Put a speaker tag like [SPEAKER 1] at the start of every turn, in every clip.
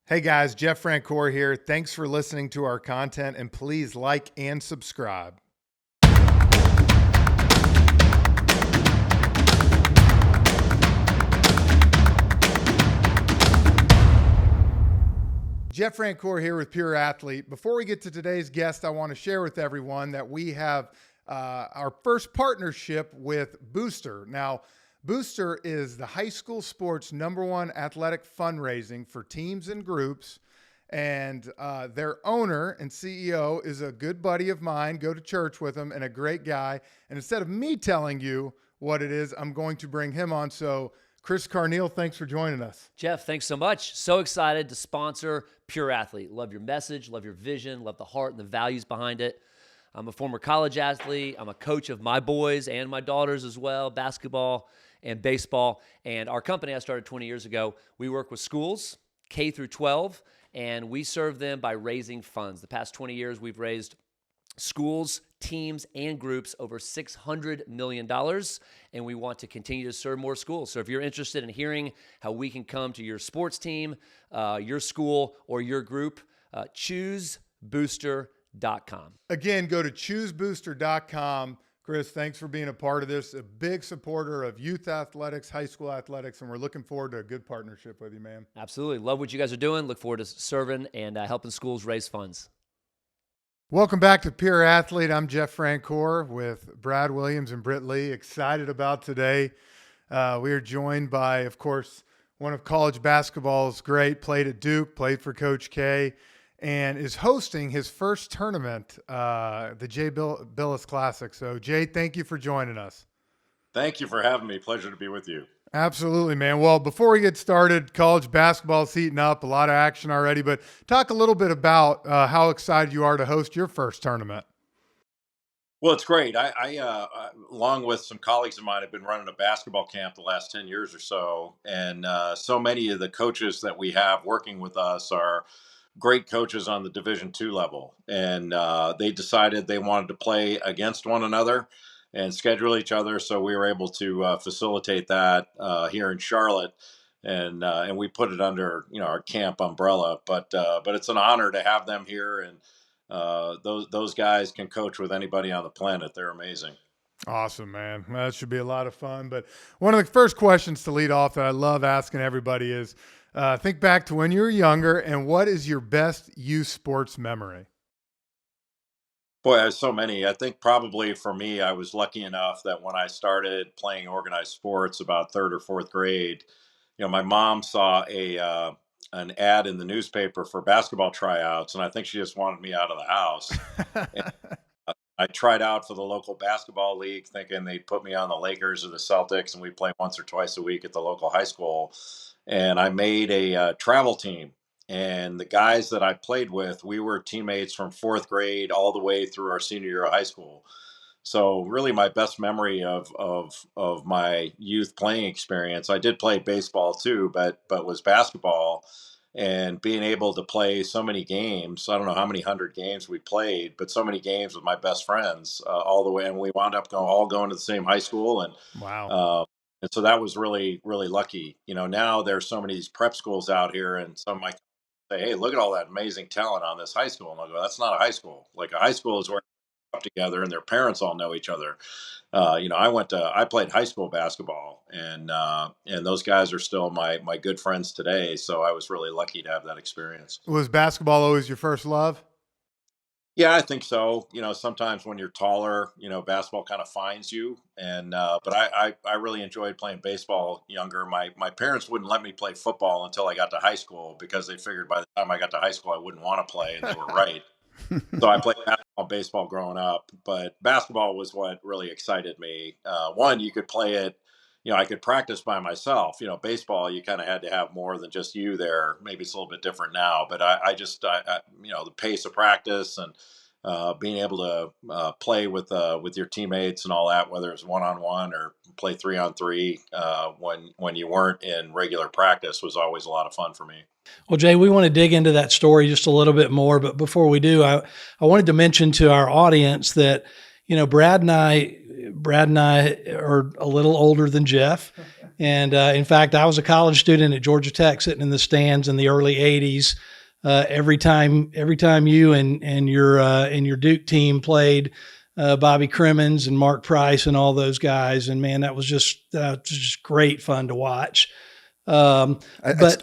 [SPEAKER 1] Hey guys, Jeff Francoeur here. Thanks for listening to our content, and please like and subscribe. Jeff Francoeur here with Pure Athlete. Before we get to today's guest, I want to share with everyone that we have our first partnership with Booster. Now, Booster is the high school sports #1 athletic fundraising for teams and groups. And their owner and CEO is a good buddy of mine. Go to church with him and a great guy. And instead of me telling you what it is, I'm going to bring him on. So Chris Carneal, thanks for joining us.
[SPEAKER 2] Jeff, thanks so much. So excited to sponsor Pure Athlete. Love your message, love your vision, love the heart and the values behind it. I'm a former college athlete. I'm a coach of my boys and my daughters as well, basketball and baseball. And our company I started 20 years ago, we work with schools, K through 12, and we serve them by raising funds. The past 20 years, we've raised schools, teams, and groups over $600 million, and we want to continue to serve more schools. So if you're interested in hearing how we can come to your sports team, your school, or your group, choosebooster.com.
[SPEAKER 1] Again, go to choosebooster.com. Chris, thanks for being a part of this. A big supporter of youth athletics, high school athletics, and we're looking forward to a good partnership with you, man.
[SPEAKER 2] Absolutely. Love what you guys are doing. Look forward to serving and helping schools raise funds.
[SPEAKER 1] Welcome back to Pure Athlete. I'm Jeff Francoeur with Brad Williams and Britt Lee. Excited about today. We are joined by, of course, one of college basketball's great, played at Duke, played for Coach K, and is hosting his first tournament, the Bilas Classic. So, Jay, thank you for joining us.
[SPEAKER 3] Thank you for having me. Pleasure to be with you.
[SPEAKER 1] Absolutely, man. Well, before we get started, college basketball is heating up, a lot of action already, but talk a little bit about how excited you are to host your first tournament.
[SPEAKER 3] Well, it's great. I along with some colleagues of mine, have been running a basketball camp the last 10 years or so. And so many of the coaches that we have working with us are great coaches on the Division II level. And they decided they wanted to play against one another and schedule each other. So we were able to facilitate that here in Charlotte. And we put it under, our camp umbrella. But it's an honor to have them here. And those guys can coach with anybody on the planet. They're amazing.
[SPEAKER 1] Awesome, man. That should be a lot of fun. But one of the first questions to lead off that I love asking everybody is, think back to when you were younger, and what is your best youth sports memory?
[SPEAKER 3] Boy, there's so many. I think probably for me, I was lucky enough that when I started playing organized sports about third or fourth grade, my mom saw an ad in the newspaper for basketball tryouts, and I think she just wanted me out of the house. And I tried out for the local basketball league, thinking they'd put me on the Lakers or the Celtics, and we'd play once or twice a week at the local high school. And I made a travel team. And the guys that I played with, we were teammates from fourth grade all the way through our senior year of high school. So really my best memory of my youth playing experience, I did play baseball too, but was basketball, and being able to play so many games. I don't know how many 100 games we played, but so many games with my best friends all the way. And we wound up all going to the same high school. And
[SPEAKER 1] Wow.
[SPEAKER 3] and so that was really, really lucky. Now there's so many these prep schools out here, and some might say, "Hey, look at all that amazing talent on this high school." And I'll go, "That's not a high school. Like, a high school is where they up together and their parents all know each other." I played high school basketball, and those guys are still my good friends today. So I was really lucky to have that experience.
[SPEAKER 1] Was basketball always your first love?
[SPEAKER 3] Yeah, I think so. Sometimes when you're taller, basketball kind of finds you. And but I really enjoyed playing baseball younger. My parents wouldn't let me play football until I got to high school, because they figured by the time I got to high school I wouldn't want to play, and they were right. So I played basketball, baseball growing up, but basketball was what really excited me. One, you could play it. I could practice by myself. Baseball, you kind of had to have more than just you there. Maybe it's a little bit different now, but I just, the pace of practice and being able to play with your teammates and all that, whether it's 1-on-1 or play 3-on-3, when you weren't in regular practice, was always a lot of fun for me.
[SPEAKER 4] Well, Jay, we want to dig into that story just a little bit more, but before we do, I wanted to mention to our audience that, Brad and I are a little older than Jeff, And in fact, I was a college student at Georgia Tech, sitting in the stands in the early '80s. Every time you and your Duke team played, Bobby Crimmins and Mark Price and all those guys, and man, that was just great fun to watch.
[SPEAKER 5] Wait a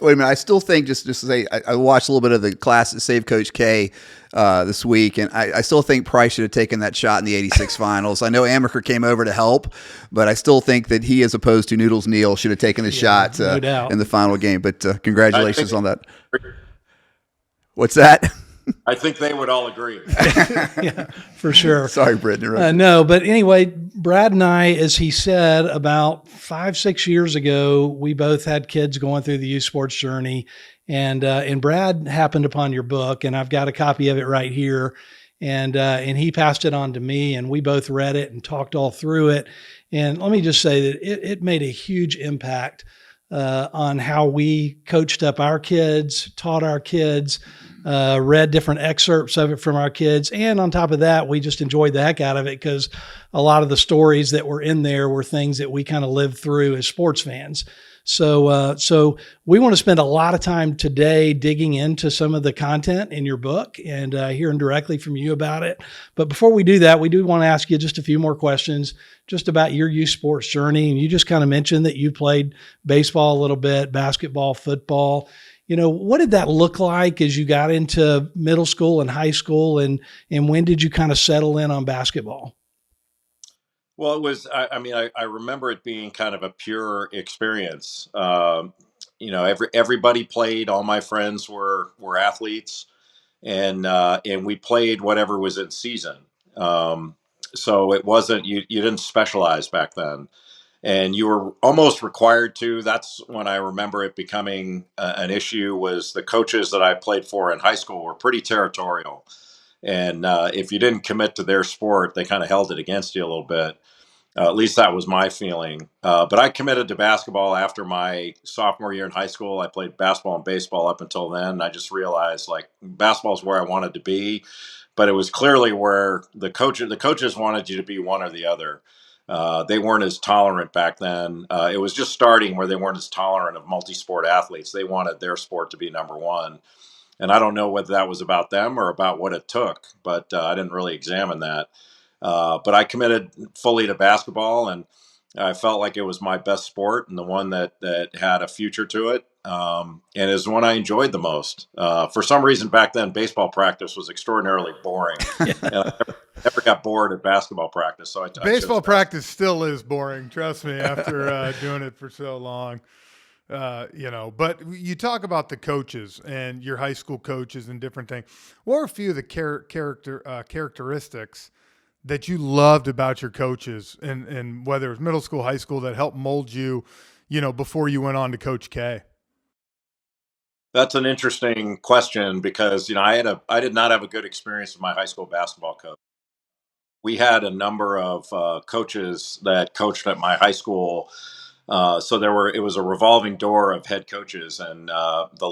[SPEAKER 5] minute. I still think, just to say, I watched a little bit of the class at Save Coach K this week, and I still think Price should have taken that shot in the '86 finals. I know Amaker came over to help, but I still think that he, as opposed to Noodles Neal, should have taken the shot
[SPEAKER 4] no doubt,
[SPEAKER 5] in the final game. But congratulations on that. What's that?
[SPEAKER 3] I think they would all agree.
[SPEAKER 4] Yeah, for sure.
[SPEAKER 5] Sorry, Brittany.
[SPEAKER 4] No, but anyway, Brad and I, as he said, about 5-6 years ago, we both had kids going through the youth sports journey, and Brad happened upon your book, and I've got a copy of it right here, and he passed it on to me, and we both read it and talked all through it. And let me just say that it made a huge impact on how we coached up our kids, taught our kids, read different excerpts of it from our kids. And on top of that, we just enjoyed the heck out of it because a lot of the stories that were in there were things that we kind of lived through as sports fans. So we want to spend a lot of time today digging into some of the content in your book and hearing directly from you about it. But before we do that, we do want to ask you just a few more questions just about your youth sports journey. And you just kind of mentioned that you played baseball a little bit, basketball, football. What did that look like as you got into middle school and high school, and when did you kind of settle in on basketball?
[SPEAKER 3] Well, it was, I remember it being kind of a pure experience. Everybody played. All my friends were athletes, and we played whatever was in season. So it wasn't, you didn't specialize back then. And you were almost required to. That's when I remember it becoming an issue. Was the coaches that I played for in high school were pretty territorial, and if you didn't commit to their sport, they kind of held it against you a little bit. At least that was my feeling. But I committed to basketball after my sophomore year in high school. I played basketball and baseball up until then. I just realized basketball is where I wanted to be, but it was clearly where the coaches wanted you to be one or the other. They weren't as tolerant back then. It was just starting where they weren't as tolerant of multi-sport athletes. They wanted their sport to be number one. And I don't know whether that was about them or about what it took, but I didn't really examine that. But I committed fully to basketball, and I felt like it was my best sport and the one that had a future to it. And is the one I enjoyed the most. For some reason back then, baseball practice was extraordinarily boring. And I never got bored at basketball practice. So
[SPEAKER 1] baseball practice still is boring. Trust me, after doing it for so long. But you talk about the coaches and your high school coaches and different things. What are a few of the characteristics that you loved about your coaches, and whether it was middle school, high school, that helped mold you, before you went on to Coach K?
[SPEAKER 3] That's an interesting question because, I did not have a good experience with my high school basketball coach. We had a number of coaches that coached at my high school. It was a revolving door of head coaches. And I think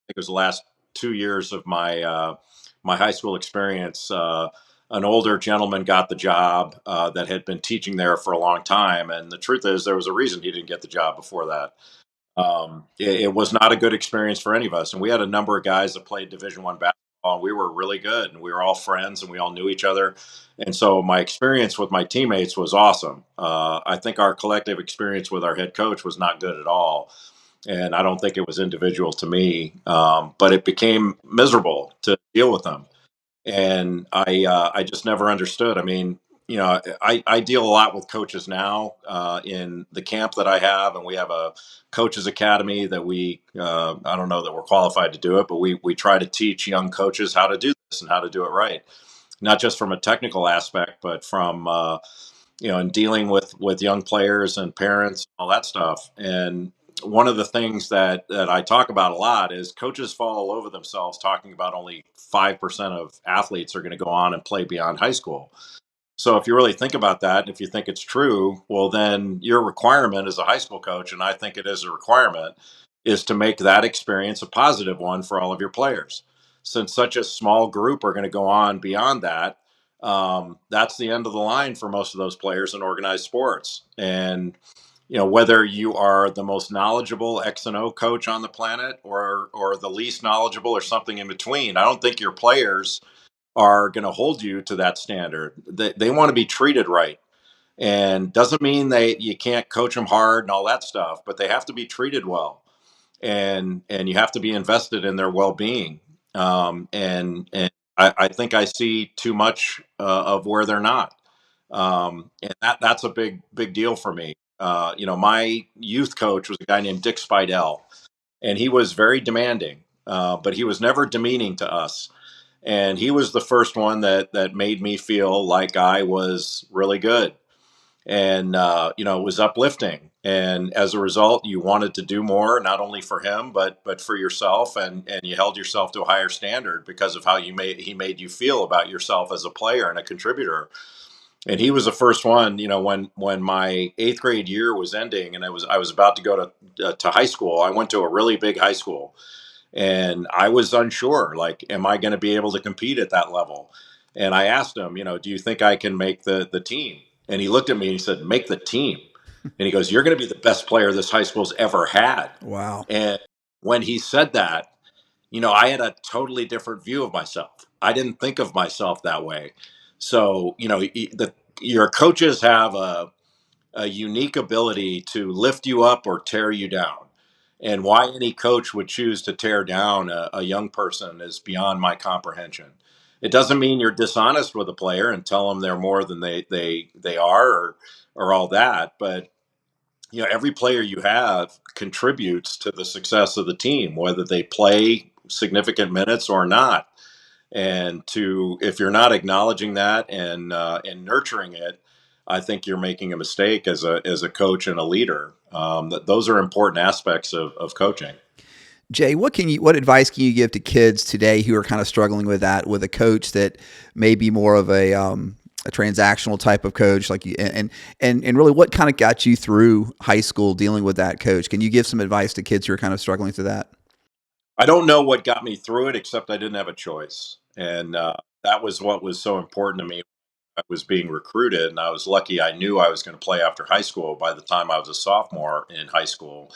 [SPEAKER 3] it was the last 2 years of my high school experience, an older gentleman got the job that had been teaching there for a long time. And the truth is, there was a reason he didn't get the job before that. It was not a good experience for any of us. And we had a number of guys that played Division I basketball, and we were really good, and we were all friends, and we all knew each other. And so my experience with my teammates was awesome. I think our collective experience with our head coach was not good at all. And I don't think it was individual to me, but it became miserable to deal with them. And I just never understood. I mean, I deal a lot with coaches now in the camp that I have, and we have a coaches academy that I don't know that we're qualified to do it, but we try to teach young coaches how to do this and how to do it right. Not just from a technical aspect, but from, in dealing with young players and parents, all that stuff. And one of the things that I talk about a lot is coaches fall all over themselves talking about only 5% of athletes are going to go on and play beyond high school. So if you really think about that, and if you think it's true, well, then your requirement as a high school coach, and I think it is a requirement, is to make that experience a positive one for all of your players. Since such a small group are going to go on beyond that, that's the end of the line for most of those players in organized sports. And whether you are the most knowledgeable X and O coach on the planet or the least knowledgeable or something in between. I don't think your players are going to hold you to that standard. They want to be treated right. And doesn't mean you can't coach them hard and all that stuff, but they have to be treated well, and you have to be invested in their well-being. And I think I see too much of where they're not, and that's a big deal for me. My youth coach was a guy named Dick Spidell, and he was very demanding, but he was never demeaning to us. And he was the first one that made me feel like I was really good, and it was uplifting. And as a result, you wanted to do more, not only for him but for yourself, and you held yourself to a higher standard because of how he made you feel about yourself as a player and a contributor. And he was the first one, when my 8th grade year was ending, and I was about to go to high school. I went to a really big high school, and I was unsure, like, am I going to be able to compete at that level? And I asked him, do you think I can make the team? And he looked at me and he said, make the team. And he goes, you're going to be the best player this high school's ever had.
[SPEAKER 5] Wow.
[SPEAKER 3] And when he said that, I had a totally different view of myself. I didn't think of myself that way. So, your coaches have a unique ability to lift you up or tear you down. And why any coach would choose to tear down a young person is beyond my comprehension. It doesn't mean you're dishonest with a player and tell them they're more than they are, or all that. But every player you have contributes to the success of the team, whether they play significant minutes or not. And if you're not acknowledging that and nurturing it, I think you're making a mistake as a coach and a leader. Those are important aspects of coaching.
[SPEAKER 5] Jay, what advice can you give to kids today who are kind of struggling with that, with a coach that may be more of a transactional type of coach, like you, and really what kind of got you through high school dealing with that coach? Can you give some advice to kids who are kind of struggling through that?
[SPEAKER 3] I don't know what got me through it, except I didn't have a choice, and that was what was so important to me. I was being recruited, and I was lucky. I knew I was going to play after high school. By the time I was a sophomore in high school,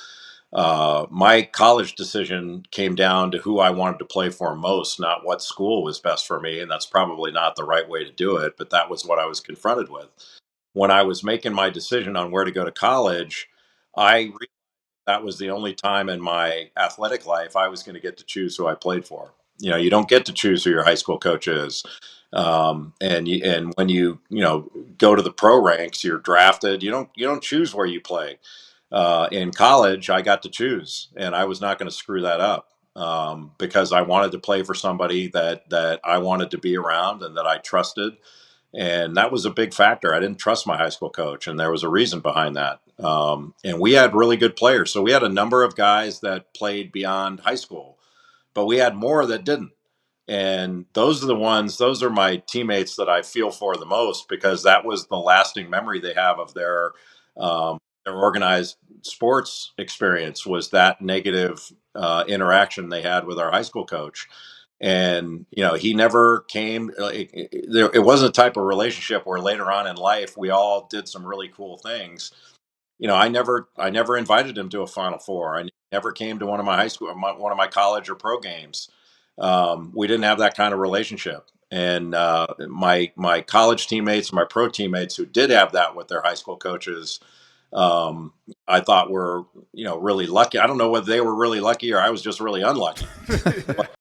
[SPEAKER 3] my college decision came down to who I wanted to play for most, not what school was best for me. And that's probably not the right way to do it, but that was what I was confronted with. When I was making my decision on where to go to college, I realized that was the only time in my athletic life I was going to get to choose who I played for. You don't get to choose who your high school coach is. And when you go to the pro ranks, you're drafted. You don't choose where you play. In college, I got to choose, and I was not going to screw that up, because I wanted to play for somebody that I wanted to be around and that I trusted. And that was a big factor. I didn't trust my high school coach, and there was a reason behind that. And we had really good players. So we had a number of guys that played beyond high school, but we had more that didn't. And those are my teammates that I feel for the most, because that was the lasting memory they have of their organized sports experience, was that negative interaction they had with our high school coach. And he never came. It wasn't a type of relationship where later on in life we all did some really cool things. I never invited him to a Final Four. I never came to one of my high school, one of my college or pro games. We didn't have that kind of relationship. And my college teammates, my pro teammates who did have that with their high school coaches, I thought were really lucky. I don't know whether they were really lucky or I was just really unlucky. But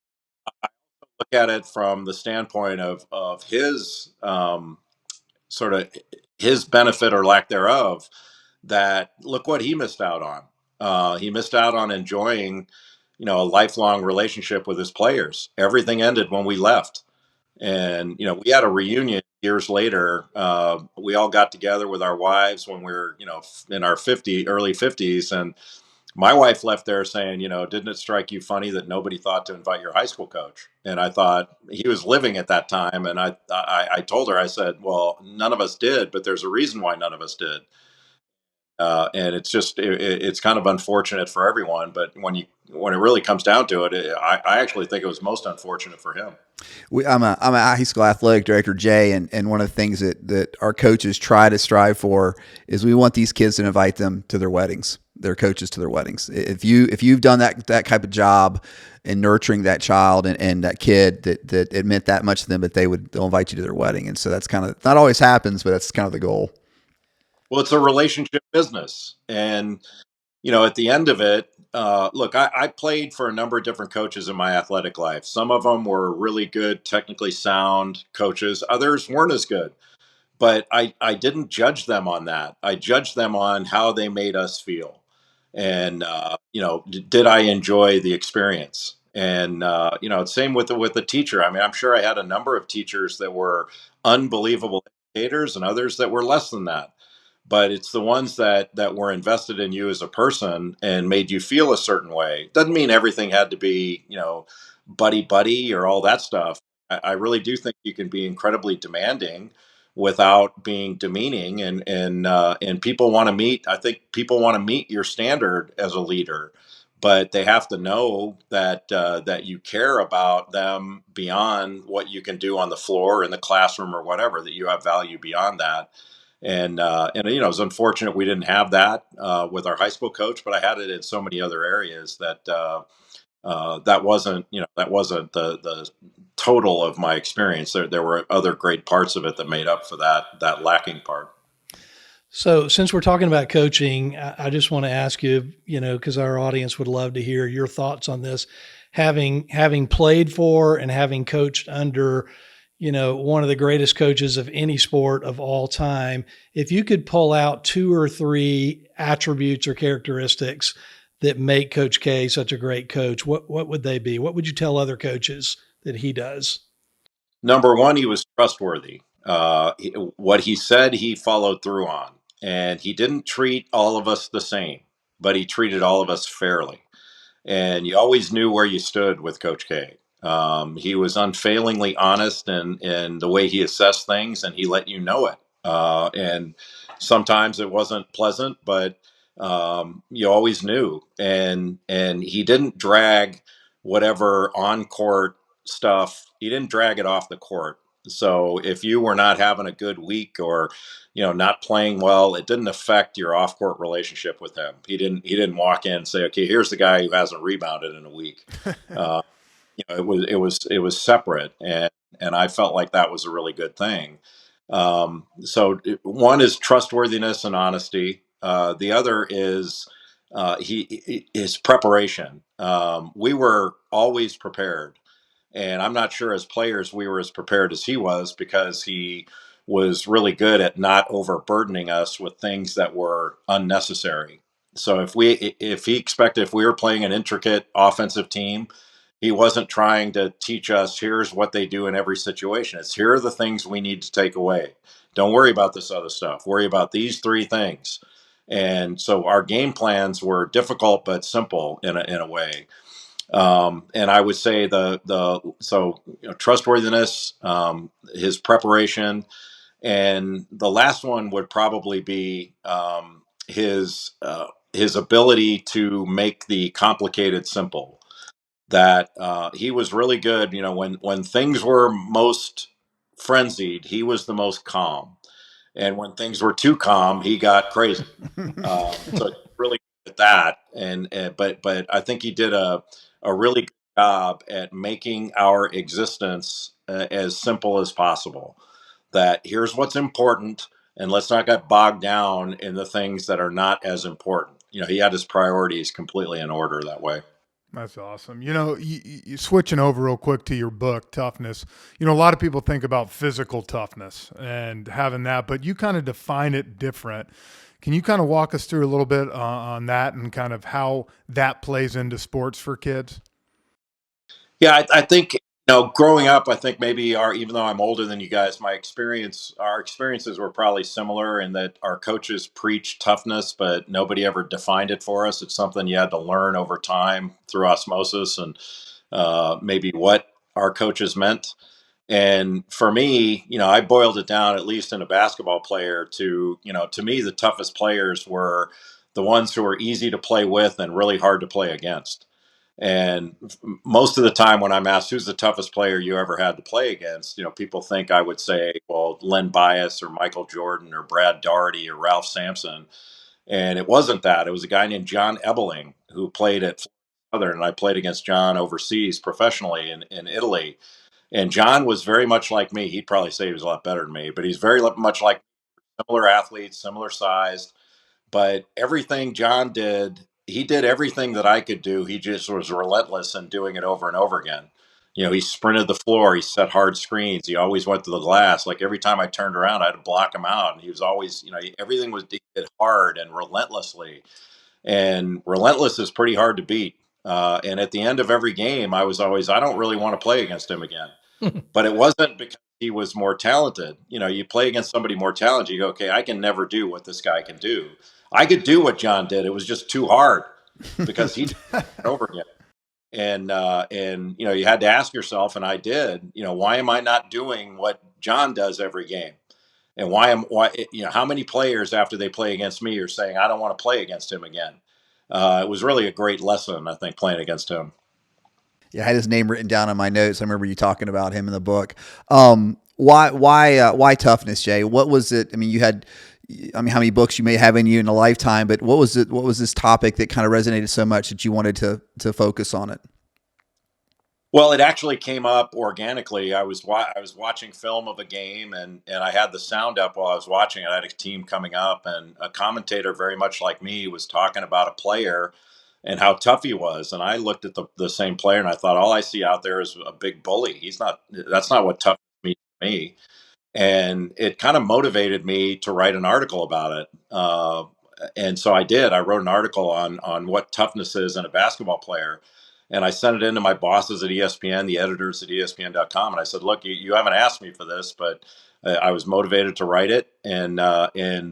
[SPEAKER 3] look at it from the standpoint of his sort of his benefit or lack thereof. That look what he missed out on. He missed out on enjoying a lifelong relationship with his players. Everything ended when we left. And we had a reunion years later. We all got together with our wives when we were in our early 50s, and my wife left there saying, didn't it strike you funny that nobody thought to invite your high school coach? And I thought he was living at that time, and I told her, I said, well, none of us did, but there's a reason why none of us did. And it's just it's kind of unfortunate for everyone. But when it really comes down to it, I actually think it was most unfortunate for him.
[SPEAKER 5] I'm a high school athletic director, Jay, and one of the things that our coaches try to strive for is we want these kids to invite them to their weddings, their coaches to their weddings. If you've done that type of job in nurturing that child and that kid, that it meant that much to them that they'll invite you to their wedding. And so that's kind of, not always happens, but that's kind of the goal.
[SPEAKER 3] Well, it's a relationship business, and at the end of it, look, I played for a number of different coaches in my athletic life. Some of them were really good, technically sound coaches. Others weren't as good. But I didn't judge them on that. I judged them on how they made us feel. And, did I enjoy the experience? And, same with the teacher. I mean, I'm sure I had a number of teachers that were unbelievable educators and others that were less than that, but it's the ones that were invested in you as a person and made you feel a certain way. Doesn't mean everything had to be buddy buddy or all that stuff. I really do think you can be incredibly demanding without being demeaning, and people want to meet. I think people want to meet your standard as a leader, but they have to know that you care about them beyond what you can do on the floor, in the classroom, or whatever. That you have value beyond that. And it was unfortunate we didn't have that with our high school coach, but I had it in so many other areas that wasn't the total of my experience. There were other great parts of it that made up for that lacking part.
[SPEAKER 4] So since we're talking about coaching, I just want to ask you, because our audience would love to hear your thoughts on this. Having played for and having coached under one of the greatest coaches of any sport of all time, if you could pull out 2 or 3 attributes or characteristics that make Coach K such a great coach, what would they be? What would you tell other coaches that he does?
[SPEAKER 3] Number one, he was trustworthy. What he said, he followed through on, and he didn't treat all of us the same, but he treated all of us fairly. And you always knew where you stood with Coach K. He was unfailingly honest in the way he assessed things, and he let you know it. And sometimes it wasn't pleasant, but you always knew. And he didn't drag whatever on court stuff. He didn't drag it off the court. So if you were not having a good week or not playing well, it didn't affect your off court relationship with him. He didn't walk in and say, okay, here's the guy who hasn't rebounded in a week. It was separate, and I felt like that was a really good thing. So one is trustworthiness and honesty. The other is his preparation. We were always prepared. And I'm not sure as players we were as prepared as he was, because he was really good at not overburdening us with things that were unnecessary. So if we were playing an intricate offensive team, he wasn't trying to teach us, here's what they do in every situation. It's, here are the things we need to take away. Don't worry about this other stuff. Worry about these 3 things. And so our game plans were difficult but simple in a way. And I would say trustworthiness, his preparation, and the last one would probably be his ability to make the complicated simple. That he was really good. When things were most frenzied, he was the most calm, and when things were too calm, he got crazy. So really good at that, but I think he did a really good job at making our existence as simple as possible. That here's what's important, and let's not get bogged down in the things that are not as important. He had his priorities completely in order that way.
[SPEAKER 1] That's awesome. You switching over real quick to your book, Toughness. A lot of people think about physical toughness and having that, but you kind of define it different. Can you kind of walk us through a little bit on that and kind of how that plays into sports for kids?
[SPEAKER 3] Yeah, I think growing up, I think maybe even though I'm older than you guys, our experiences were probably similar in that our coaches preached toughness, but nobody ever defined it for us. It's something you had to learn over time through osmosis, and maybe what our coaches meant. And for me, I boiled it down, at least in a basketball player, to, to me, the toughest players were the ones who were easy to play with and really hard to play against. And most of the time when I'm asked who's the toughest player you ever had to play against, people think I would say, well, Len Bias or Michael Jordan or Brad Daugherty or Ralph Sampson. And it wasn't that. It was a guy named John Ebeling who played at Southern, and I played against John overseas professionally in Italy. And John was very much like me. He'd probably say he was a lot better than me, but he's very much like similar athletes, similar size. But everything John did, he did everything that I could do. He just was relentless in doing it over and over again. He sprinted the floor. He set hard screens. He always went to the glass. Like every time I turned around, I had to block him out. And he was always, everything was did hard and relentlessly. And relentless is pretty hard to beat. And at the end of every game, I was always, I don't really want to play against him again. But it wasn't because he was more talented. You play against somebody more talented, you go, okay, I can never do what this guy can do. I could do what John did. It was just too hard because he did it over again. And you had to ask yourself, and I did, why am I not doing what John does every game? And how many players after they play against me are saying, I don't want to play against him again? It was really a great lesson, I think, playing against him.
[SPEAKER 5] Yeah, I had his name written down on my notes. I remember you talking about him in the book. Why Toughness, Jay? What was it? I mean, how many books you may have in you in a lifetime, but what was it? What was this topic that kind of resonated so much that you wanted to focus on it?
[SPEAKER 3] Well, it actually came up organically. I was watching film of a game, and I had the sound up while I was watching it. I had a team coming up, and a commentator very much like me was talking about a player and how tough he was. And I looked at the same player, and I thought, all I see out there is a big bully. That's not what tough means to me. And it kind of motivated me to write an article about it. And so I did. I wrote an article on what toughness is in a basketball player. And I sent it in to my bosses at ESPN, the editors at ESPN.com. And I said, look, you haven't asked me for this, but I was motivated to write it. And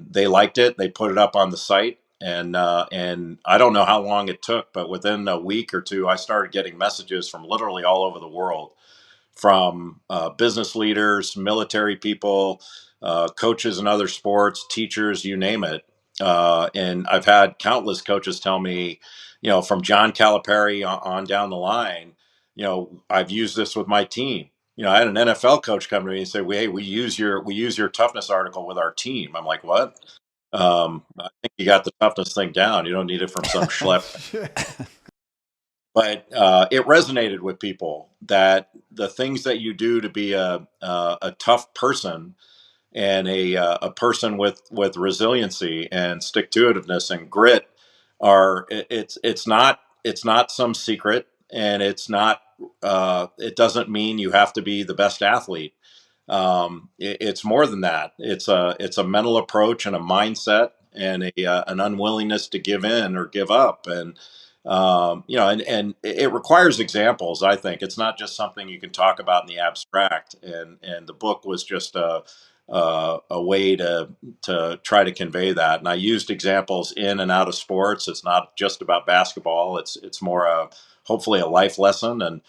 [SPEAKER 3] they liked it. They put it up on the site. And I don't know how long it took, but within a week or two, I started getting messages from literally all over the world, from business leaders, military people, coaches in other sports, teachers, you name it. And I've had countless coaches tell me, from John Calipari on down the line, I've used this with my team. I had an NFL coach come to me and say, "Hey, we use your toughness article with our team." I'm like, "What?" I think you got the toughness thing down. You don't need it from some schlep. But it resonated with people that the things that you do to be a tough person, and a person with resiliency and stick to itiveness and grit, it's not some secret, and it doesn't mean you have to be the best athlete. It's more than that. It's a mental approach and a mindset, and an unwillingness to give in or give up. And and it requires examples. I think it's not just something you can talk about in the abstract. And the book was just a way to try to convey that. And I used examples in and out of sports. It's not just about basketball. It's more hopefully a life lesson.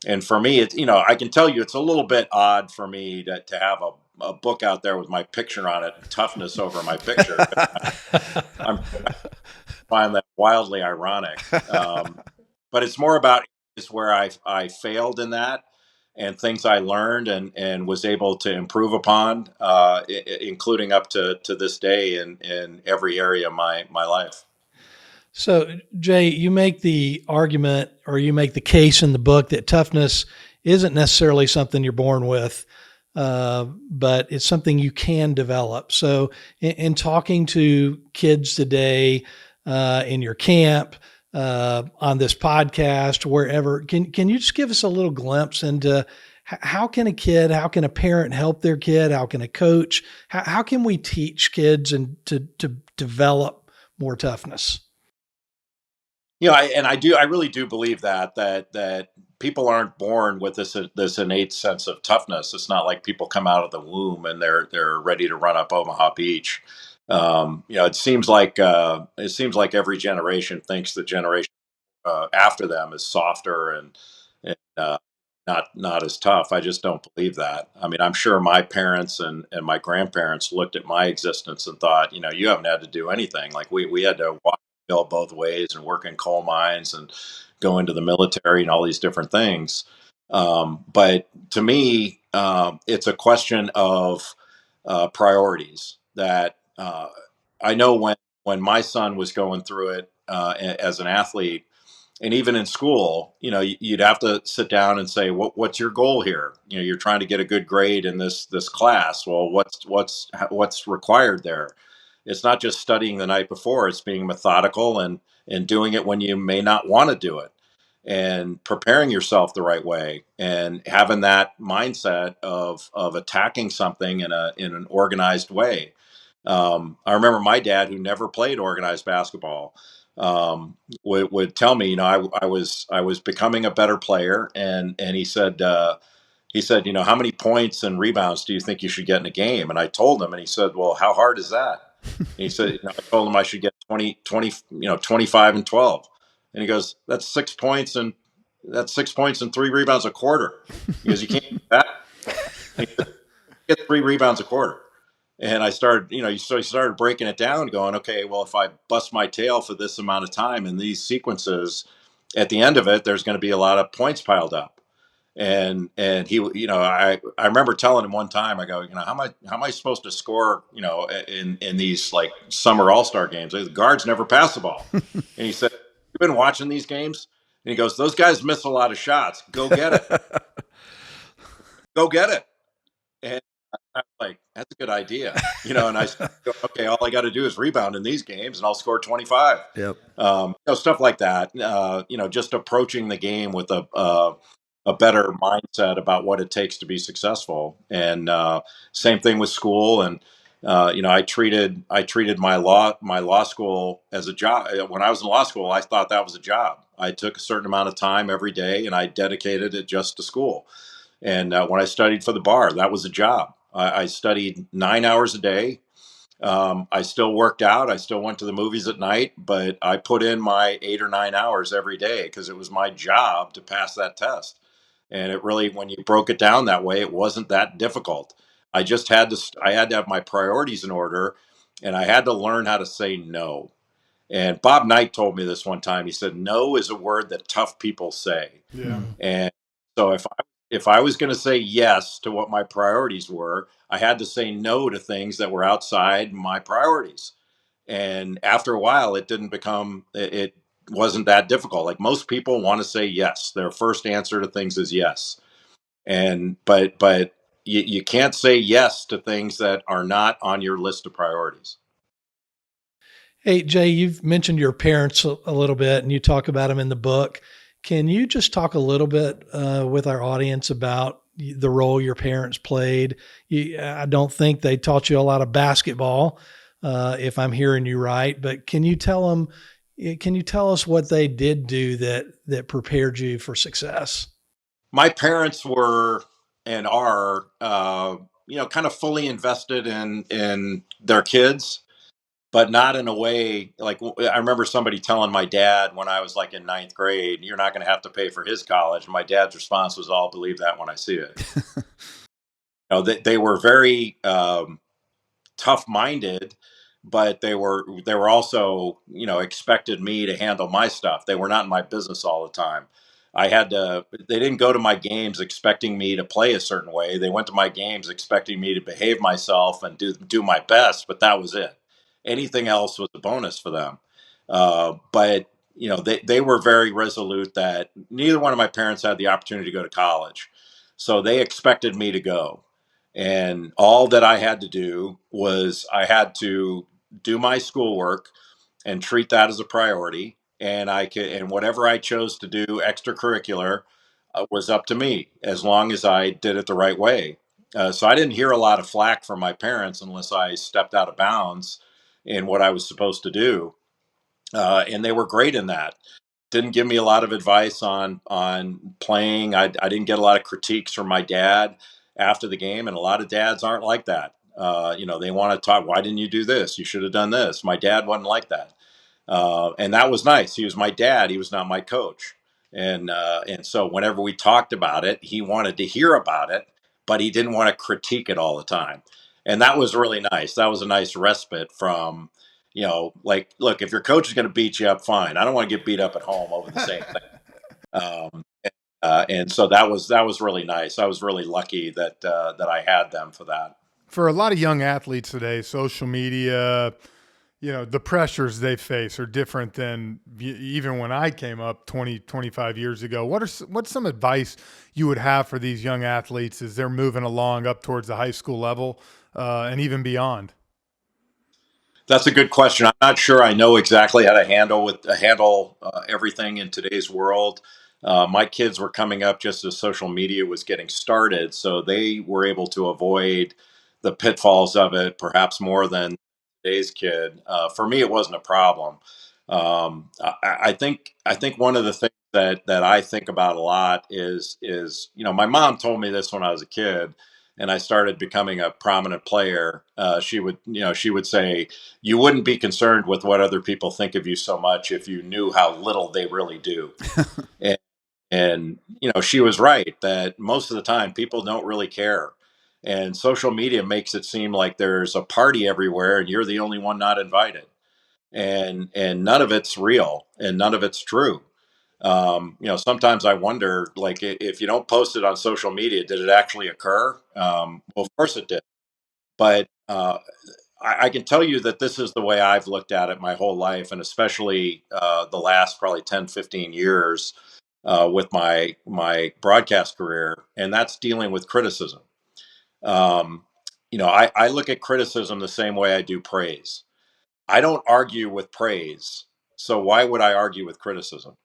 [SPEAKER 3] And for me, it's, I can tell you, it's a little bit odd for me to have a book out there with my picture on it, toughness over my picture. I find that wildly ironic. But it's more about is where I failed in that, and things I learned and was able to improve upon, including up to this day in every area of my life.
[SPEAKER 4] So, Jay, you make the argument, or you make the case in the book, that toughness isn't necessarily something you're born with, but it's something you can develop. So, in talking to kids today, in your camp, on this podcast, wherever, can you just give us a little glimpse into how can a parent help their kid? How can a coach? How can we teach kids and to develop more toughness?
[SPEAKER 3] I really do believe that people aren't born with this innate sense of toughness. It's not like people come out of the womb and they're ready to run up Omaha Beach. It seems like every generation thinks the generation after them is softer and not as tough. I just don't believe that. I mean, I'm sure my parents and my grandparents looked at my existence and thought, you haven't had to do anything. Like we had to walk uphill both ways and work in coal mines and go into the military and all these different things. But to me, it's a question of priorities. That I know when my son was going through it as an athlete, and even in school, you'd have to sit down and say, what's your goal here? You're trying to get a good grade in this class. Well, what's required there? It's not just studying the night before. It's being methodical and doing it when you may not want to do it, and preparing yourself the right way, and having that mindset of attacking something in an organized way. I remember my dad, who never played organized basketball, would tell me, I was becoming a better player, and he said, how many points and rebounds do you think you should get in a game? And I told him, and he said, well, how hard is that? And he said, I told him I should get 25 and 12. And he goes, that's 6 points and 3 rebounds a quarter. He goes, you can't do that. And he said, get 3 rebounds a quarter. And I started, so he started breaking it down, going, okay, well, if I bust my tail for this amount of time in these sequences, at the end of it, there's going to be a lot of points piled up. And he, I remember telling him one time, I go, how am I supposed to score, in these like summer all-star games? The guards never pass the ball. And he said, you've been watching these games? And he goes, those guys miss a lot of shots. Go get it. Go get it. And I'm like, that's a good idea. And I said, okay, all I got to do is rebound in these games and I'll score 25.
[SPEAKER 5] Yep.
[SPEAKER 3] Stuff like that. Just approaching the game with a better mindset about what it takes to be successful. And same thing with school. And I treated my law school as a job. When I was in law school, I thought that was a job. I took a certain amount of time every day and I dedicated it just to school. And when I studied for the bar, that was a job. I studied 9 hours a day. I still worked out. I still went to the movies at night, but I put in my 8 or 9 hours every day because it was my job to pass that test. And it really, when you broke it down that way, it wasn't that difficult. I just I had to have my priorities in order, and I had to learn how to say no. And Bob Knight told me this one time. He said, no is a word that tough people say.
[SPEAKER 1] Yeah.
[SPEAKER 3] And so if I was going to say yes to what my priorities were, I had to say no to things that were outside my priorities. And after a while, it wasn't that difficult. Like most people want to say yes. Their first answer to things is yes. But you can't say yes to things that are not on your list of priorities.
[SPEAKER 4] Hey, Jay, you've mentioned your parents a little bit and you talk about them in the book. Can you just talk a little bit with our audience about the role your parents played? I don't think they taught you a lot of basketball, if I'm hearing you right, but can you tell us what they did do that prepared you for success?
[SPEAKER 3] My parents were and are, kind of fully invested in their kids, but not in a way like I remember somebody telling my dad when I was like in ninth grade, you're not going to have to pay for his college. And my dad's response was, I'll believe that when I see it. They were very tough minded, but they were also, expected me to handle my stuff. They were not in my business all the time. They didn't go to my games expecting me to play a certain way. They went to my games expecting me to behave myself and do my best, but that was it. Anything else was a bonus for them. But they were very resolute that neither one of my parents had the opportunity to go to college. So they expected me to go. And all that I had to do was I had to do my schoolwork and treat that as a priority. And whatever I chose to do extracurricular was up to me as long as I did it the right way. So I didn't hear a lot of flack from my parents unless I stepped out of bounds in what I was supposed to do. And they were great in that. Didn't give me a lot of advice on playing. I didn't get a lot of critiques from my dad after the game, and a lot of dads aren't like that. They want to talk. Why didn't you do this? You should have done this. My dad wasn't like that, and that was nice. He was my dad. He was not my coach, And so whenever we talked about it, he wanted to hear about it, but he didn't want to critique it all the time. And that was really nice. That was a nice respite from, like, look, if your coach is going to beat you up, fine. I don't want to get beat up at home over the same thing. And so that was really nice. I was really lucky that I had them for that.
[SPEAKER 1] For a lot of young athletes today, social media, the pressures they face are different than even when I came up 20, 25 years ago. What's some advice you would have for these young athletes as they're moving along up towards the high school level and even beyond?
[SPEAKER 3] That's a good question. I'm not sure I know exactly how to handle everything in today's world. My kids were coming up just as social media was getting started, so they were able to avoid the pitfalls of it perhaps more than today's kid. For me, it wasn't a problem. I think one of the things that I think about a lot is my mom told me this when I was a kid, and I started becoming a prominent player. She would say, you wouldn't be concerned with what other people think of you so much if you knew how little they really do. and, and she was right that most of the time people don't really care. And social media makes it seem like there's a party everywhere and you're the only one not invited. And none of it's real and none of it's true. Sometimes I wonder, like, if you don't post it on social media, did it actually occur? Well, of course it did. But I can tell you that this is the way I've looked at it my whole life, and especially the last probably 10, 15 years with my broadcast career, and that's dealing with criticism. I look at criticism the same way I do praise. I don't argue with praise, so why would I argue with criticism?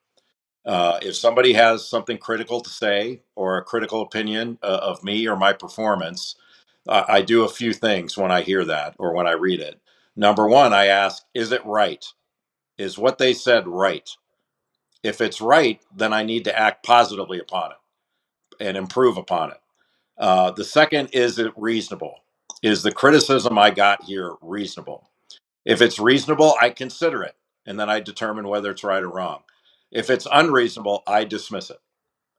[SPEAKER 3] If somebody has something critical to say or a critical opinion of me or my performance, I do a few things when I hear that or when I read it. Number one, I ask, is it right? Is what they said right? If it's right, then I need to act positively upon it and improve upon it. The second, is it reasonable? Is the criticism I got here reasonable? If it's reasonable, I consider it, and then I determine whether it's right or wrong. If it's unreasonable, I dismiss it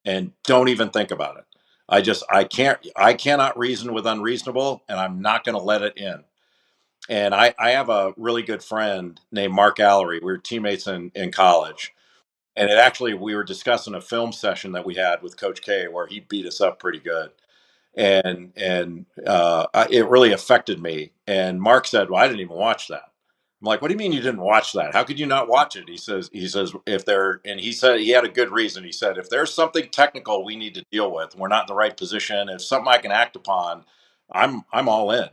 [SPEAKER 3] and don't even think about it. I cannot reason with unreasonable, and I'm not going to let it in. And I have a really good friend named Mark Allery. We were teammates in college. And we were discussing a film session that we had with Coach K where he beat us up pretty good. And it really affected me. And Mark said, "Well, I didn't even watch that." I'm like, "What do you mean you didn't watch that? How could you not watch it?" He says, if there, and he said he had a good reason. He said, if there's something technical we need to deal with, we're not in the right position. If something I can act upon, I'm all in.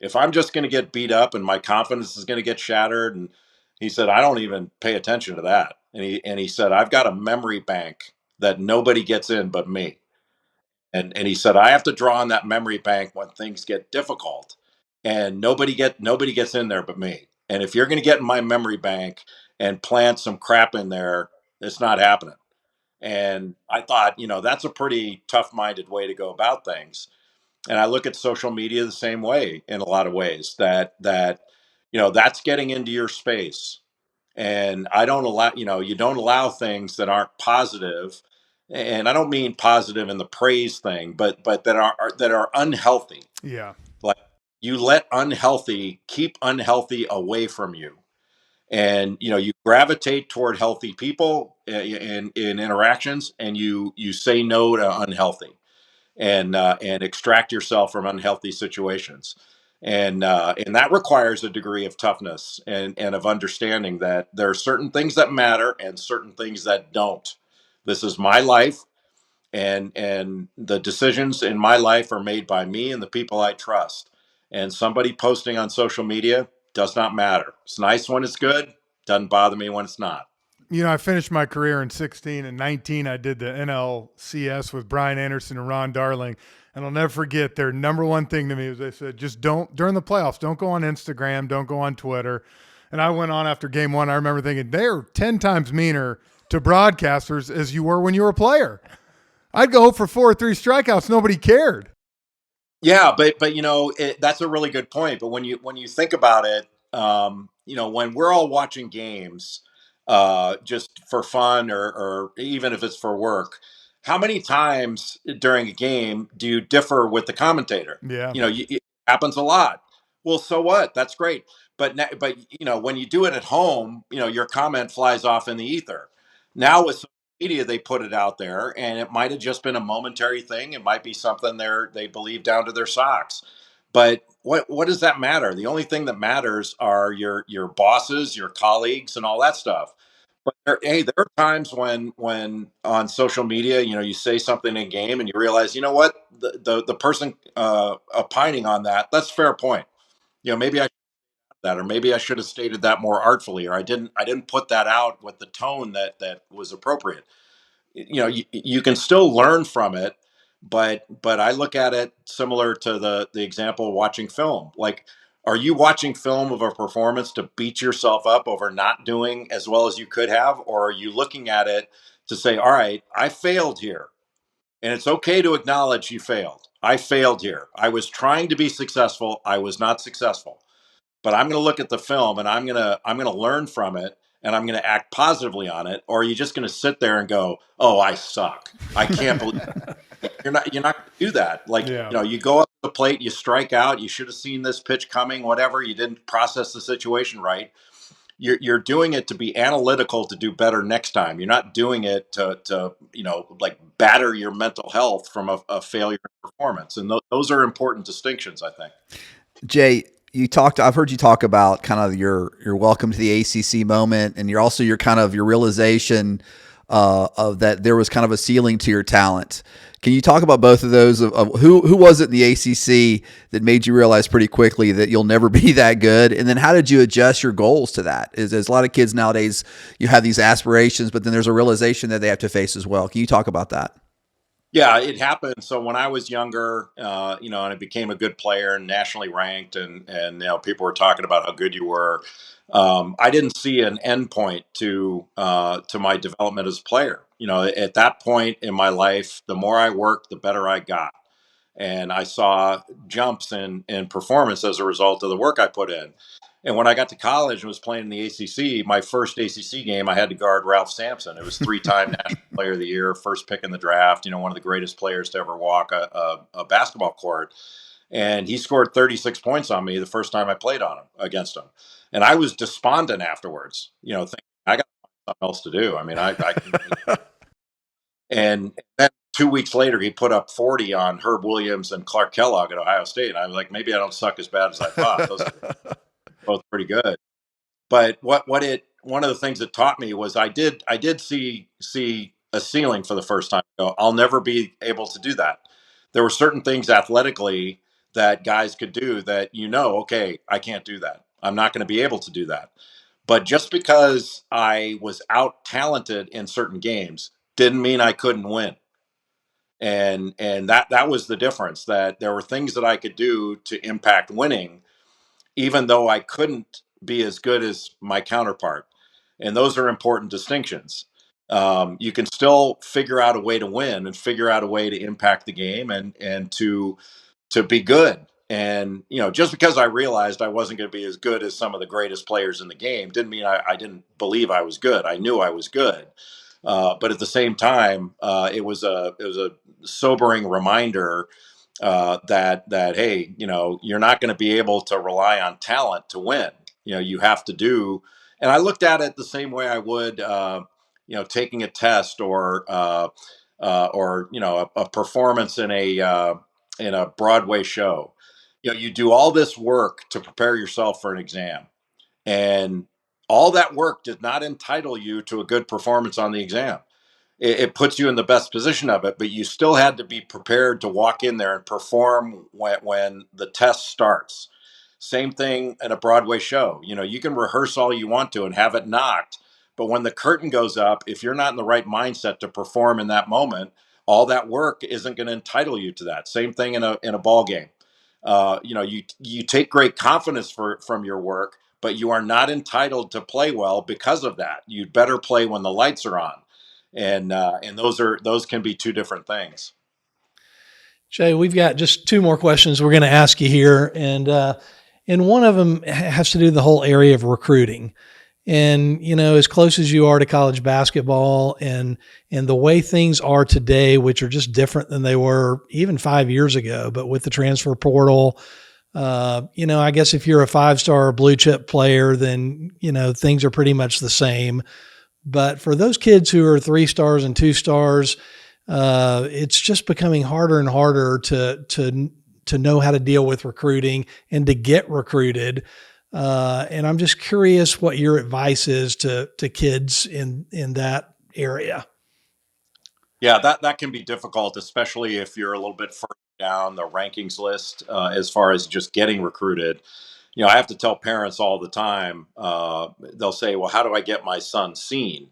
[SPEAKER 3] If I'm just going to get beat up and my confidence is going to get shattered, and he said, I don't even pay attention to that. And he said, I've got a memory bank that nobody gets in but me. And he said, I have to draw on that memory bank when things get difficult, and nobody gets in there but me. And if you're going to get in my memory bank and plant some crap in there, it's not happening. And I thought, that's a pretty tough-minded way to go about things. And I look at social media the same way in a lot of ways, that's getting into your space. And I don't allow, you don't allow things that aren't positive. And I don't mean positive in the praise thing, but that are unhealthy.
[SPEAKER 1] Yeah.
[SPEAKER 3] Like, you let keep unhealthy away from you. And you gravitate toward healthy people in interactions, and you say no to unhealthy, and extract yourself from unhealthy situations. And that requires a degree of toughness and of understanding that there are certain things that matter and certain things that don't. This is my life, and the decisions in my life are made by me and the people I trust. And somebody posting on social media does not matter. It's nice when it's good, doesn't bother me when it's not.
[SPEAKER 1] I finished my career in 16 and 19. I did the NLCS with Brian Anderson and Ron Darling. And I'll never forget their number one thing to me was they said, just don't, during the playoffs, don't go on Instagram, don't go on Twitter. And I went on after game one. I remember thinking, they're 10 times meaner to broadcasters as you were when you were a player. I'd go for 4 or 3 strikeouts. Nobody cared.
[SPEAKER 3] Yeah, but that's a really good point. But when you think about it, when we're all watching games, just for fun or even if it's for work. How many times during a game do you differ with the commentator?
[SPEAKER 1] Yeah.
[SPEAKER 3] It happens a lot. Well, so what? That's great. But when you do it at home, your comment flies off in the ether. Now with social media, they put it out there, and it might have just been a momentary thing. It might be something they believe down to their socks. But what does that matter? The only thing that matters are your bosses, your colleagues, and all that stuff. But there are times when on social media, you say something in game and you realize, you know what, the person opining on that's fair point. Maybe I that, or maybe I should have stated that more artfully, or I didn't put that out with the tone that was appropriate. You can still learn from it, but I look at it similar to the example of watching film. Like, are you watching film of a performance to beat yourself up over not doing as well as you could have, or are you looking at it to say, all right, I failed here, and it's okay to acknowledge you failed. I failed here. I was trying to be successful. I was not successful, but I'm going to look at the film and I'm going to learn from it, and I'm going to act positively on it. Or are you just going to sit there and go, "Oh, I suck. I can't believe you're not going to do that." Like,
[SPEAKER 1] Yeah.
[SPEAKER 3] you go up the plate, you strike out, you should have seen this pitch coming, whatever, you didn't process the situation right. You're doing it to be analytical to do better next time. You're not doing it to like batter your mental health from a failure performance. And those are important distinctions, I think.
[SPEAKER 5] Jay, I've heard you talk about kind of your welcome to the ACC moment, and your kind of your realization of that there was kind of a ceiling to your talent. Can you talk about both of those? Of who was it in the ACC that made you realize pretty quickly that you'll never be that good? And then how did you adjust your goals to that? There's a lot of kids nowadays, you have these aspirations, but then there's a realization that they have to face as well. Can you talk about that?
[SPEAKER 3] Yeah, it happened. So when I was younger, and I became a good player and nationally ranked, and people were talking about how good you were. I didn't see an end point to my development as a player. At that point in my life, the more I worked, the better I got, and I saw jumps in performance as a result of the work I put in. And when I got to college and was playing in the ACC, my first ACC game, I had to guard Ralph Sampson. It was 3-time National Player of the Year, first pick in the draft, one of the greatest players to ever walk a basketball court. And he scored 36 points on me the first time I played against him. And I was despondent afterwards, thinking, I got something else to do. I mean, I can. And then 2 weeks later, he put up 40 on Herb Williams and Clark Kellogg at Ohio State. And I was like, maybe I don't suck as bad as I thought. Those are both pretty good. But one of the things it taught me was I did see a ceiling for the first time. I'll never be able to do that. There were certain things athletically that guys could do that, okay, I can't do that. I'm not going to be able to do that. But just because I was out talented in certain games didn't mean I couldn't win. And that was the difference, that there were things that I could do to impact winning, even though I couldn't be as good as my counterpart. And those are important distinctions. You can still figure out a way to win and figure out a way to impact the game and to be good. And, just because I realized I wasn't going to be as good as some of the greatest players in the game didn't mean I didn't believe I was good. I knew I was good. But at the same time, it was a sobering reminder that hey, you're not going to be able to rely on talent to win. You have to do. And I looked at it the same way I would, taking a test or a performance in a Broadway show. You do all this work to prepare yourself for an exam, and all that work did not entitle you to a good performance on the exam. It puts you in the best position of it, but you still had to be prepared to walk in there and perform when the test starts. Same thing in a Broadway show. You can rehearse all you want to and have it knocked, but when the curtain goes up, if you're not in the right mindset to perform in that moment, all that work isn't going to entitle you to that. Same thing in a ball game. You take great confidence from your work, but you are not entitled to play well because of that. You'd better play when the lights are on, and those can be two different things.
[SPEAKER 4] Jay, we've got just two more questions we're going to ask you here, and one of them has to do with the whole area of recruiting. And, as close as you are to college basketball and the way things are today, which are just different than they were even 5 years ago, but with the transfer portal, I guess if you're a 5-star blue chip player, then, things are pretty much the same. But for those kids who are 3 stars and 2 stars, it's just becoming harder and harder to know how to deal with recruiting and to get recruited. And I'm just curious what your advice is to kids in that area.
[SPEAKER 3] Yeah, that can be difficult, especially if you're a little bit further down the rankings list as far as just getting recruited. I have to tell parents all the time. They'll say, "Well, how do I get my son seen?"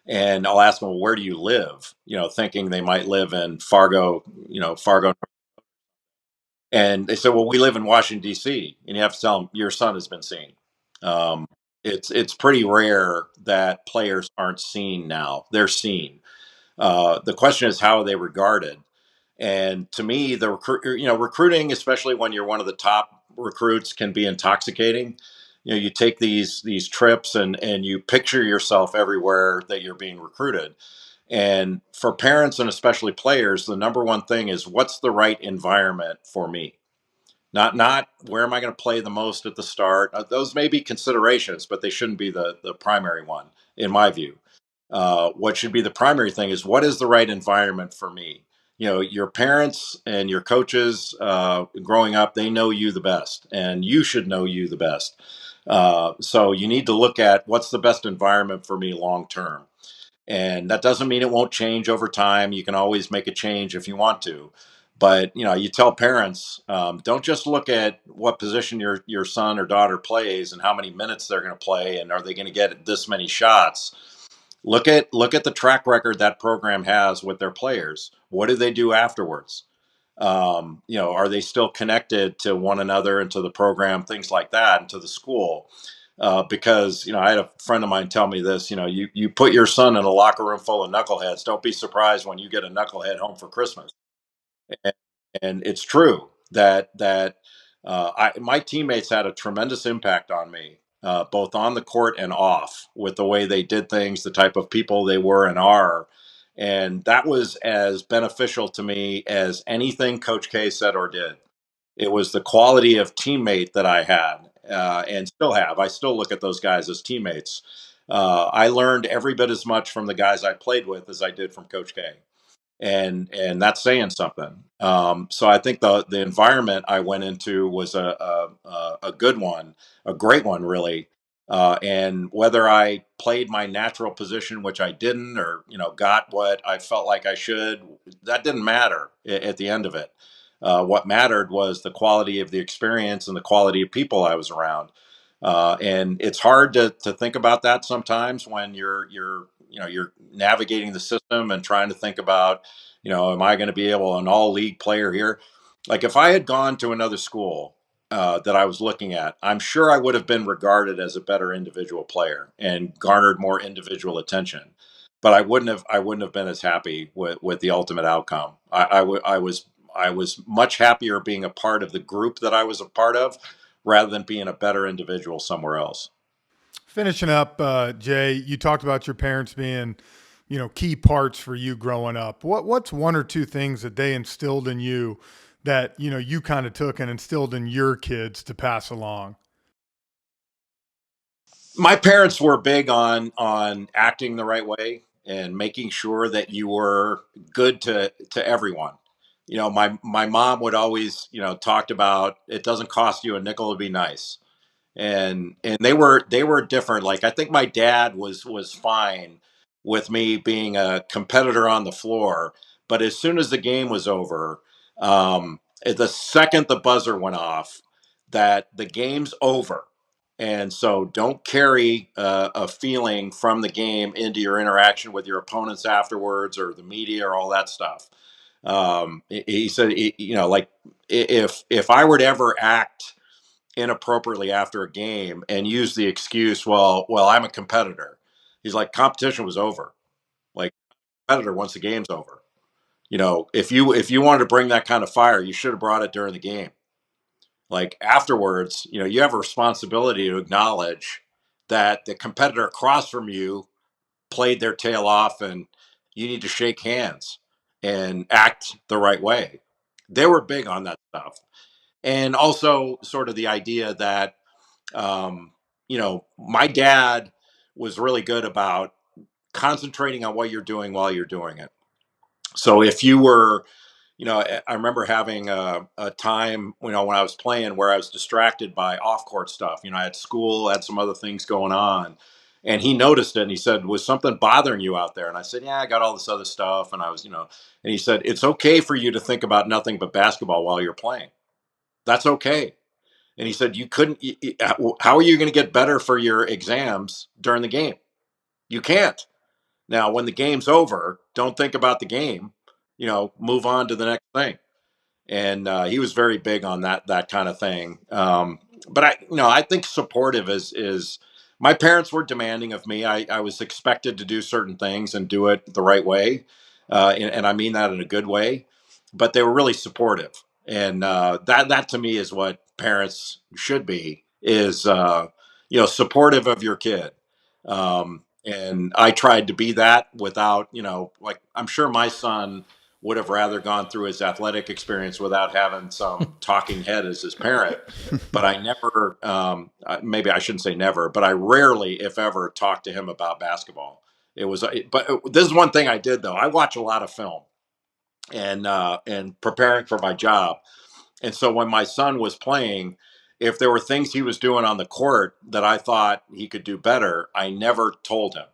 [SPEAKER 3] And I'll ask them, "Well, where do you live?" Thinking they might live in Fargo, Fargo. And they said, "Well, we live in Washington D.C." And you have to tell them, "Your son has been seen." Um, it's pretty rare that players aren't seen now. They're seen. The question is, how are they regarded? And to me, recruiting, especially when you're one of the top recruits, can be intoxicating. You take these trips and you picture yourself everywhere that you're being recruited. And for parents and especially players, the number one thing is, what's the right environment for me? Not where am I going to play the most at the start? Those may be considerations, but they shouldn't be the primary one, in my view. What should be the primary thing is, what is the right environment for me? Your parents and your coaches growing up, they know you the best, and you should know you the best. So you need to look at what's the best environment for me long term. And that doesn't mean it won't change over time. You can always make a change if you want to. But you tell parents, don't just look at what position your son or daughter plays and how many minutes they're going to play and are they going to get this many shots. Look at the track record that program has with their players. What do they do afterwards? Are they still connected to one another and to the program, things like that, and to the school? Because I had a friend of mine tell me this. You put your son in a locker room full of knuckleheads. Don't be surprised when you get a knucklehead home for Christmas. And, and it's true that my teammates had a tremendous impact on me, both on the court and off, with the way they did things, the type of people they were and are. And that was as beneficial to me as anything Coach K said or did. It was the quality of teammate that I had and still have. I still look at those guys as teammates. I learned every bit as much from the guys I played with as I did from Coach K, and that's saying something. So I think the environment I went into was a good one, a great one, really. And whether I played my natural position, which I didn't, or got what I felt like I should, that didn't matter at the end of it. What mattered was the quality of the experience and the quality of people I was around. And it's hard to think about that sometimes when you're navigating the system and trying to think about, am I going to be an all league player here? Like if I had gone to another school that I was looking at, I'm sure I would have been regarded as a better individual player and garnered more individual attention. But I wouldn't have been as happy with the ultimate outcome. I was much happier being a part of the group that I was a part of rather than being a better individual somewhere else.
[SPEAKER 1] Finishing up, Jay, you talked about your parents being, key parts for you growing up. What's one or two things that they instilled in you that, you kind of took and instilled in your kids to pass along?
[SPEAKER 3] My parents were big on acting the right way and making sure that you were good to everyone. My mom would always, talked about, it doesn't cost you a nickel to be nice. And they were different. Like I think my dad was fine with me being a competitor on the floor, but as soon as the game was over, the second the buzzer went off, that the game's over. And so don't carry a feeling from the game into your interaction with your opponents afterwards or the media or all that stuff. He said, like if I were to ever act inappropriately after a game and use the excuse, well, I'm a competitor. He's like, competition was over. Like competitor once the game's over. If you wanted to bring that kind of fire, you should have brought it during the game. Like afterwards, you have a responsibility to acknowledge that the competitor across from you played their tail off and you need to shake hands and act the right way. They were big on that stuff. And also sort of the idea that, my dad was really good about concentrating on what you're doing while you're doing it. So if you were, I remember having a time, when I was playing where I was distracted by off court stuff. I had school, had some other things going on. And he noticed it and he said, was something bothering you out there? And I said, yeah, I got all this other stuff. And I was, and he said, it's okay for you to think about nothing but basketball while you're playing. That's okay. And he said, how are you going to get better for your exams during the game? You can't. Now, when the game's over, don't think about the game, move on to the next thing. And he was very big on that kind of thing. But I think supportive is my parents were demanding of me. I was expected to do certain things and do it the right way. And I mean that in a good way, but they were really supportive. And that to me is what parents should be, is, supportive of your kid. And I tried to be that without, like, I'm sure my son would have rather gone through his athletic experience without having some talking head as his parent. But I never, maybe I shouldn't say never, but I rarely, if ever, talked to him about basketball. But this is one thing I did though. I watch a lot of film and preparing for my job. And so when my son was playing, if there were things he was doing on the court that I thought he could do better, I never told him.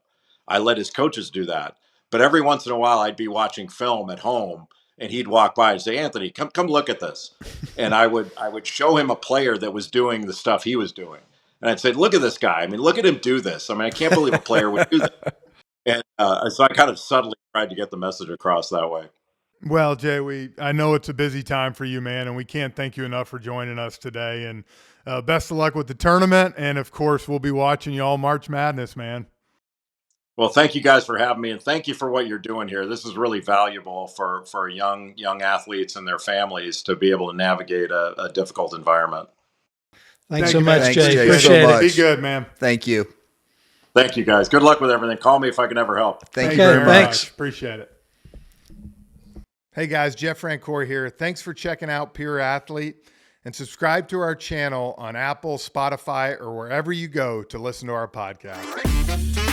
[SPEAKER 3] I let his coaches do that. But every once in a while, I'd be watching film at home, and he'd walk by and say, "Anthony, come look at this." And I would show him a player that was doing the stuff he was doing, and I'd say, "Look at this guy. I mean, look at him do this. I mean, I can't believe a player would do that." And so I kind of subtly tried to get the message across that way.
[SPEAKER 1] Well, Jay, I know it's a busy time for you, man, and we can't thank you enough for joining us today. And best of luck with the tournament. And, of course, we'll be watching you all March Madness, man.
[SPEAKER 3] Well, thank you guys for having me, and thank you for what you're doing here. This is really valuable for young athletes and their families to be able to navigate a difficult environment.
[SPEAKER 4] Thanks so much,
[SPEAKER 5] Thanks,
[SPEAKER 4] Jay.
[SPEAKER 5] Appreciate
[SPEAKER 4] it.
[SPEAKER 1] Be good, man.
[SPEAKER 5] Thank you.
[SPEAKER 3] Thank you, guys. Good luck with everything. Call me if I can ever help.
[SPEAKER 5] Thank you very
[SPEAKER 4] thanks.
[SPEAKER 5] much.
[SPEAKER 1] Appreciate it. Hey, guys, Jeff Francoeur here. Thanks for checking out Pure Athlete, and subscribe to our channel on Apple, Spotify, or wherever you go to listen to our podcast.